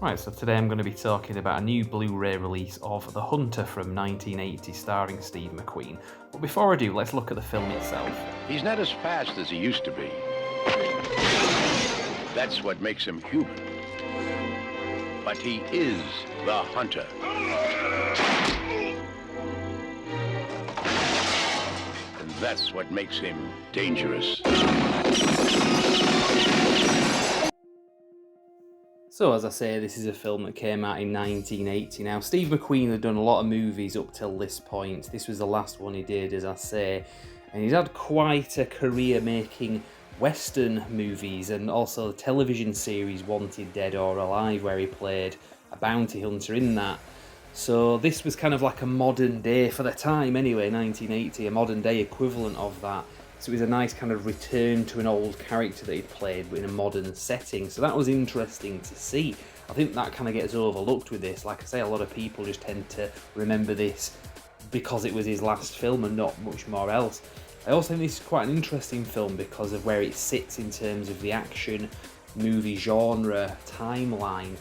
Right, so today I'm going to be talking about a new Blu-ray release of The Hunter from 1980 starring Steve McQueen. But before I do, let's look at the film itself. He's not as fast as he used to be. That's what makes him human. But he is the hunter. And that's what makes him dangerous. So as I say, this is a film that came out in 1980. Now, Steve McQueen had done a lot of movies up till this point. This was the last one he did, as I say. And he's had quite a career making Western movies and also the television series Wanted Dead or Alive, where he played a bounty hunter in that. So this was kind of like a modern day, for the time anyway, 1980, a modern day equivalent of that. So it was a nice kind of return to an old character that he'd played, but in a modern setting. So that was interesting to see. I think that kind of gets overlooked with this. Like I say, a lot of people just tend to remember this because it was his last film and not much more else. I also think this is quite an interesting film because of where it sits in terms of the action movie genre timeline.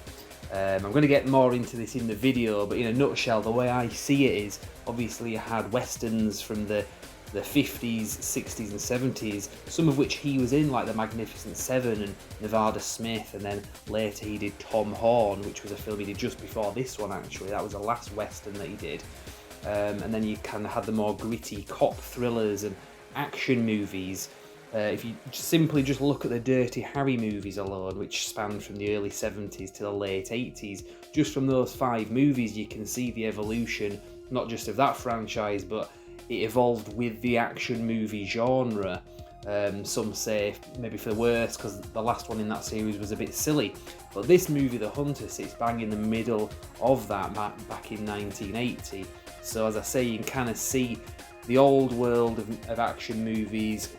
I'm going to get more into this in the video, but in a nutshell, the way I see it is, obviously you had westerns from the 50s, 60s and 70s, some of which he was in, like The Magnificent Seven and Nevada Smith, and then later he did Tom Horn, which was a film he did just before this one actually. That was the last western that he did. And then you kind of had the more gritty cop thrillers and action movies. If you simply just look at the Dirty Harry movies alone, which spanned from the early 70s to the late 80s, just from those 5 movies you can see the evolution, not just of that franchise, but it evolved with the action movie genre. Some say maybe for the worse, because the last one in that series was a bit silly. But this movie, The Hunter, sits bang in the middle of that back in 1980. So as I say, you can kind of see the old world of action movies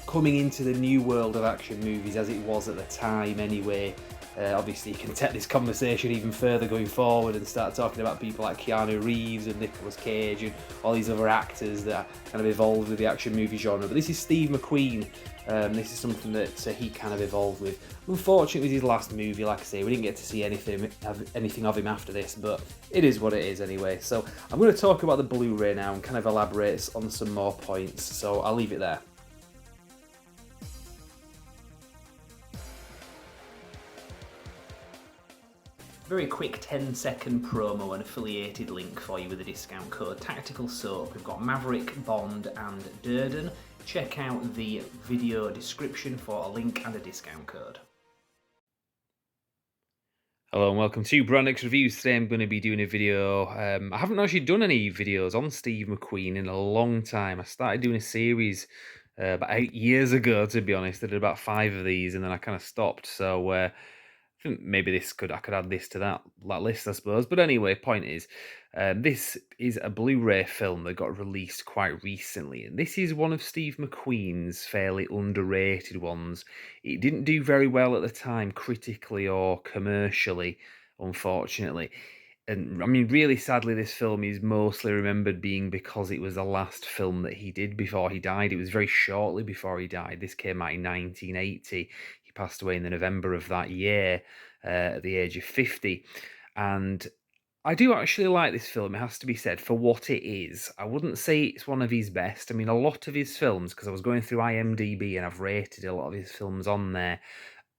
coming into the new world of action movies as it was at the time anyway. Obviously, you can take this conversation even further going forward and start talking about people like Keanu Reeves and Nicolas Cage and all these other actors that kind of evolved with the action movie genre. But this is Steve McQueen. This is something that he kind of evolved with. Unfortunately, it was his last movie. Like I say, we didn't get to see anything of him after this, but it is what it is anyway. So I'm going to talk about the Blu-ray now and kind of elaborate on some more points. So I'll leave it there. Very quick 10-second promo and affiliated link for you with a discount code Tactical Soap. We've got Maverick, Bond and Durden. Check out the video description for a link and a discount code. Hello and welcome to Brand X Reviews. Today I'm going to be doing a video. I haven't actually done any videos on Steve McQueen in a long time. I started doing a series about 8 years ago, to be honest. I did about 5 of these and then I kind of stopped. So I think maybe I could add this to that list, I suppose. But anyway, point is, this is a Blu-ray film that got released quite recently, and this is one of Steve McQueen's fairly underrated ones. It didn't do very well at the time, critically or commercially, unfortunately. And I mean, really sadly, this film is mostly remembered being because it was the last film that he did before he died. It was very shortly before he died. This came out in 1980. He passed away in the November of that year at the age of 50. And I do actually like this film, it has to be said, for what it is. I wouldn't say it's one of his best. I mean, a lot of his films, because I was going through IMDb and I've rated a lot of his films on there,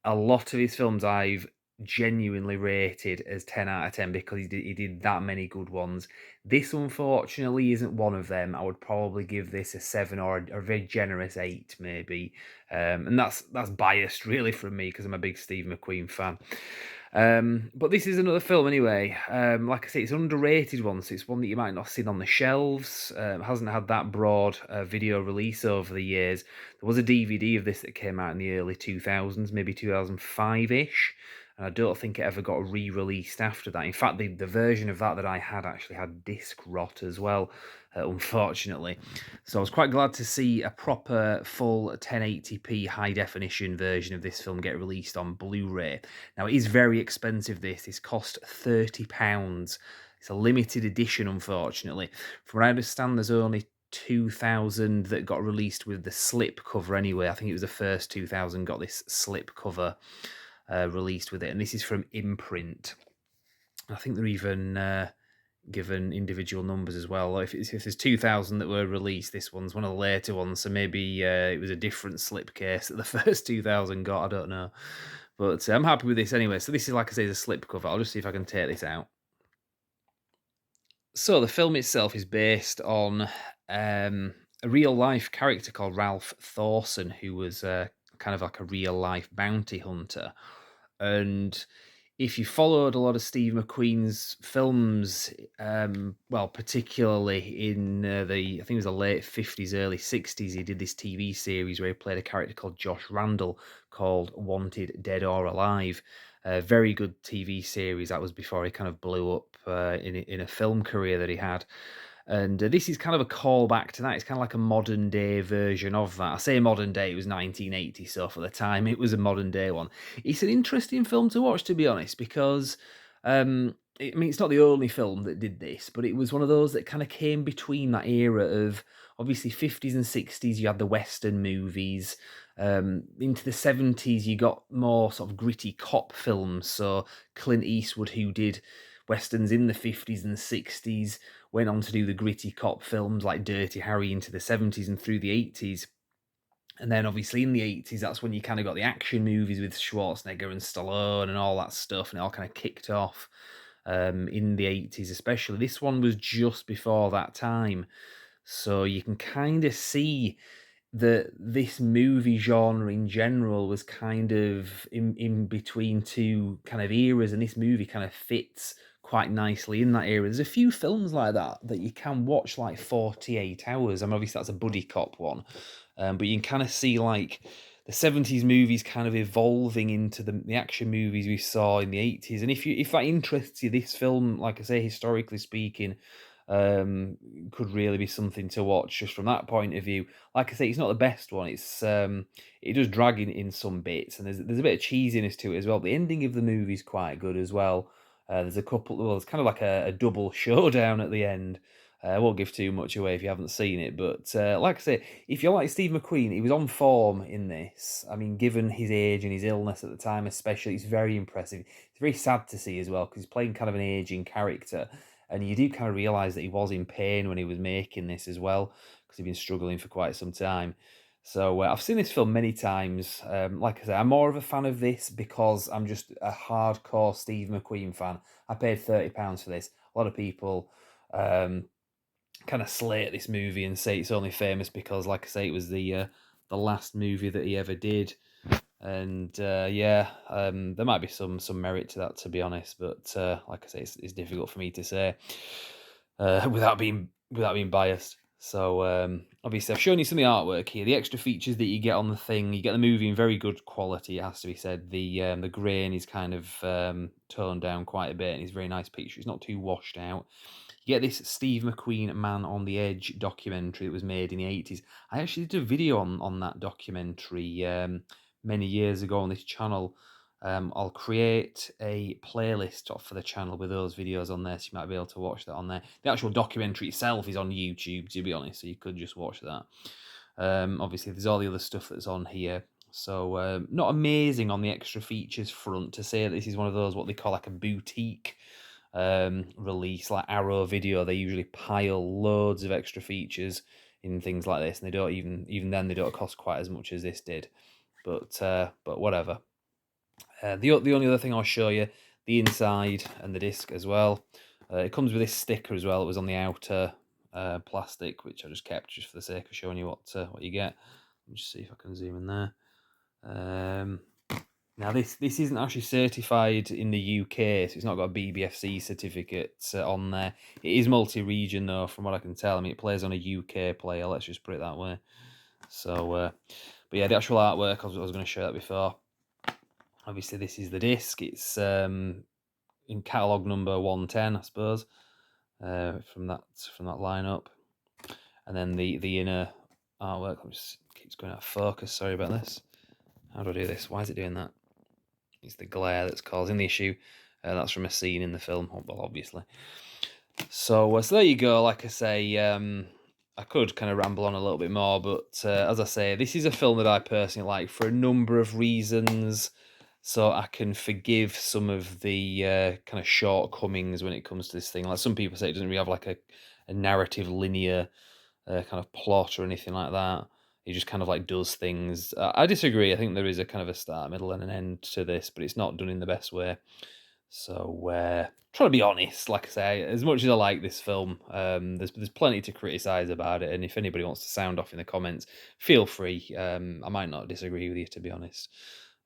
a lot of his films I've genuinely rated as 10 out of 10 because he did that many good ones. This, unfortunately, isn't one of them. I would probably give this a 7 or a very generous 8, maybe. And that's biased, really, from me because I'm a big Steve McQueen fan. But this is another film anyway. Like I say, it's an underrated one, so it's one that you might not have seen on the shelves. Hasn't had that broad video release over the years. There was a DVD of this that came out in the early 2000s, maybe 2005-ish. And I don't think it ever got re-released after that. In fact, the version of that I had actually had disc rot as well, unfortunately. So I was quite glad to see a proper full 1080p high-definition version of this film get released on Blu-ray. Now, it is very expensive, this. This cost £30. It's a limited edition, unfortunately. From what I understand, there's only 2,000 that got released with the slip cover anyway. I think it was the first 2,000 got this slip cover. released with it, and this is from Imprint. I think they're even given individual numbers as well. If there's 2,000 that were released, this one's one of the later ones, so maybe it was a different slipcase that the first 2,000 got, I don't know. But I'm happy with this anyway. So this is, like I say, the slipcover. I'll just see if I can take this out. So the film itself is based on a real-life character called Ralph Thorson, who was kind of like a real-life bounty hunter. And if you followed a lot of Steve McQueen's films, well, particularly in I think it was the late 50s, early 60s, he did this TV series where he played a character called Josh Randall called Wanted, Dead or Alive. A very good TV series. That was before he kind of blew up in a film career that he had. And this is kind of a callback to that. It's kind of like a modern day version of that. I say modern day, it was 1980, so for the time it was a modern day one. It's an interesting film to watch, to be honest, because I mean, it's not the only film that did this, but it was one of those that kind of came between that era of obviously 50s and 60s. You had the Western movies. Into the 70s, you got more sort of gritty cop films. So Clint Eastwood, who did Westerns in the 50s and 60s, went on to do the gritty cop films like Dirty Harry into the 70s and through the 80s. And then obviously in the 80s, that's when you kind of got the action movies with Schwarzenegger and Stallone and all that stuff, and it all kind of kicked off in the 80s especially. This one was just before that time. So you can kind of see that this movie genre in general was kind of in between two kind of eras, and this movie kind of fits quite nicely in that era. There's a few films like that you can watch like 48 hours. I mean, obviously that's a buddy cop one, but you can kind of see like the 70s movies kind of evolving into the action movies we saw in the 80s. And if that interests you, this film, like I say, historically speaking, could really be something to watch just from that point of view. Like I say, it's not the best one. It does drag in some bits, and there's a bit of cheesiness to it as well. The ending of the movie is quite good as well. There's a couple. Well, it's kind of like a double showdown at the end. I won't give too much away if you haven't seen it, but like I say, if you like Steve McQueen, he was on form in this. I mean, given his age and his illness at the time, especially, it's very impressive. It's very sad to see as well because he's playing kind of an aging character, and you do kind of realise that he was in pain when he was making this as well because he'd been struggling for quite some time. So I've seen this film many times. Like I say, I'm more of a fan of this because I'm just a hardcore Steve McQueen fan. I paid £30 for this. A lot of people kind of slate this movie and say it's only famous because, like I say, it was the last movie that he ever did. And there might be some merit to that, to be honest. But like I say, it's difficult for me to say without being biased. So obviously, I've shown you some of the artwork here. The extra features that you get on the thing, you get the movie in very good quality. It has to be said. The grain is kind of toned down quite a bit, and it's a very nice picture. It's not too washed out. You get this Steve McQueen Man on the Edge documentary that was made in the 80s. I actually did a video on that documentary many years ago on this channel. I'll create a playlist for the channel with those videos on there, so you might be able to watch that on there. The actual documentary itself is on YouTube, to be honest, so you could just watch that. Obviously, there's all the other stuff that's on here. So not amazing on the extra features front to say that this is one of those, what they call like a boutique release, like Arrow Video. They usually pile loads of extra features in things like this, and they don't even then they don't cost quite as much as this did. But whatever. The only other thing I'll show you, the inside and the disc as well. It comes with this sticker as well. It was on the outer plastic, which I just kept just for the sake of showing you what you get. Let me just see if I can zoom in there. Now this isn't actually certified in the UK, so it's not got a BBFC certificate on there. It is multi-region though, from what I can tell. I mean, it plays on a UK player. Let's just put it that way. So, but yeah, the actual artwork, I was going to show that before. Obviously, this is the disc. It's in catalogue number 110, I suppose, from that lineup. And then the inner artwork just keeps going out of focus. Sorry about this. How do I do this? Why is it doing that? It's the glare that's causing the issue. That's from a scene in the film, well, obviously. So there you go. Like I say, I could kind of ramble on a little bit more, but as I say, this is a film that I personally like for a number of reasons. So I can forgive some of the kind of shortcomings when it comes to this thing. Like some people say, it doesn't really have like a narrative linear kind of plot or anything like that. He just kind of like does things. I disagree. I think there is a kind of a start, middle, and an end to this, but it's not done in the best way. So trying to be honest, like I say, as much as I like this film, there's plenty to criticise about it. And if anybody wants to sound off in the comments, feel free. I might not disagree with you, to be honest.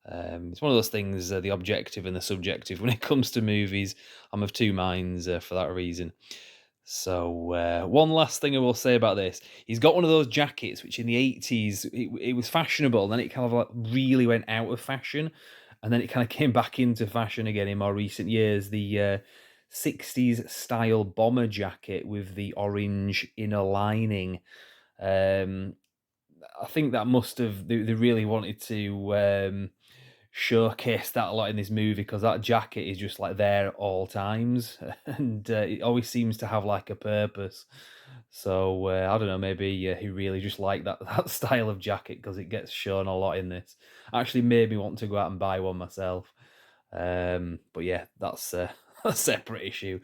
It's one of those things, the objective and the subjective. When it comes to movies, I'm of two minds for that reason. So one last thing I will say about this: he's got one of those jackets which in the 80s it was fashionable, and then it kind of like really went out of fashion, and then it kind of came back into fashion again in more recent years. The 60s style bomber jacket with the orange inner lining. Um, I think that must have they really wanted to showcase that a lot in this movie because that jacket is just like there at all times, and it always seems to have like a purpose. So I don't know, maybe he really just liked that style of jacket because it gets shown a lot in this. Actually, made me want to go out and buy one myself. But yeah, that's a separate issue.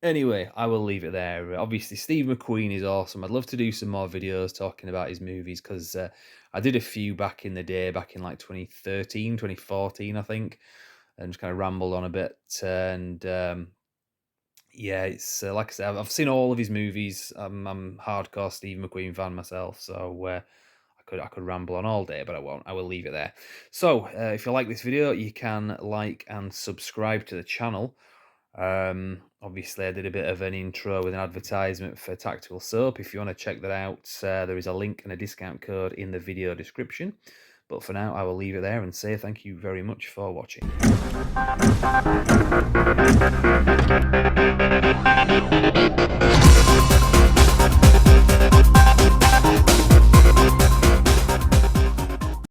Anyway, I will leave it there. Obviously, Steve McQueen is awesome. I'd love to do some more videos talking about his movies because I did a few back in the day, back in like 2013, 2014, I think, and just kind of rambled on a bit. And yeah, it's like I said, I've seen all of his movies. I'm hardcore Steve McQueen fan myself, so I could ramble on all day, but I won't. I will leave it there. So if you like this video, you can like and subscribe to the channel. Obviously, I did a bit of an intro with an advertisement for Tactical Soap. If you want to check that out, there is a link and a discount code in the video description. But for now, I will leave it there and say thank you very much for watching.